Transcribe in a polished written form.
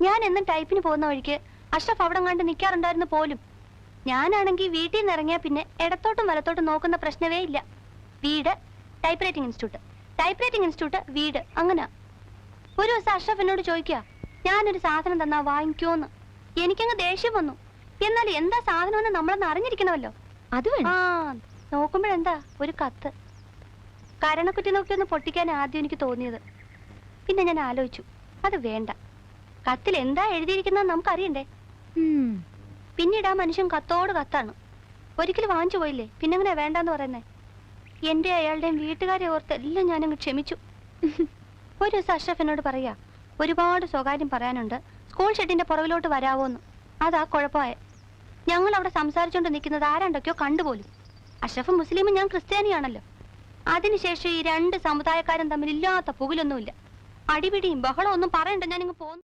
ഞാൻ എന്നും ടൈപ്പിന് പോകുന്ന വഴിക്ക് അഷ്റഫ് അവിടെ കണ്ട് നിൽക്കാറുണ്ടായിരുന്നു പോലും. ഞാനാണെങ്കിൽ വീട്ടിൽ നിന്ന് ഇറങ്ങിയാൽ പിന്നെ ഇടത്തോട്ടും വലത്തോട്ടും നോക്കുന്ന പ്രശ്നമേ ഇല്ല. വീട്, type writing institute, type writing institute, വീട്, അങ്ങനെ. ഒരു ദിവസം അഷ്റഫ് എന്നോട് ചോദിക്കുക, ഞാനൊരു സാധനം തന്നാ വാങ്ങിക്കോന്ന്. എനിക്കങ്ങ് ദേഷ്യം വന്നു. എന്നാൽ എന്താ സാധനമെന്ന് നമ്മളൊന്ന് അറിഞ്ഞിരിക്കണമല്ലോ. അത് ആ നോക്കുമ്പോഴെന്താ ഒരു കത്ത്. കരണക്കുറ്റി നോക്കി ഒന്ന് പൊട്ടിക്കാൻ ആദ്യം എനിക്ക് തോന്നിയത്. പിന്നെ ഞാൻ ആലോചിച്ചു, അത് വേണ്ട. കത്തിൽ എന്താ എഴുതിയിരിക്കുന്നത് നമുക്കറിയണ്ടേ. പിന്നീട് ആ മനുഷ്യൻ കത്തോട് കത്താണ്. ഒരിക്കലും വാങ്ങിച്ചു പോയില്ലേ, പിന്നെങ്ങനെ വേണ്ടെന്ന് പറയുന്നേ. എന്റെ അയാളുടെയും വീട്ടുകാരെ ഓർത്ത് എല്ലാം ഞാനങ്ങ് ക്ഷമിച്ചു. ഒരു ദിവസം അഷ്റഫ് എന്നോട് പറയാ, ഒരുപാട് സ്വകാര്യം പറയാനുണ്ട്, സ്കൂൾ ഷെഡിന്റെ പുറകിലോട്ട് വരാവോന്ന്. അതാ കുഴപ്പമായ. ഞങ്ങൾ അവിടെ സംസാരിച്ചോണ്ട് നിൽക്കുന്നത് ആരാണ്ടൊക്കെയോ കണ്ടുപോലും. അഷ്റഫ് മുസ്ലിമും ഞാൻ ക്രിസ്ത്യാനിയാണല്ലോ. അതിനുശേഷം ഈ രണ്ട് സമുദായക്കാരും തമ്മിൽ ഇല്ലാത്ത പുകിലൊന്നുമില്ല. അടിപിടിയും ബഹളവും ഒന്നും പറയണ്ട, ഞാനിങ്ങ് പോന്നു.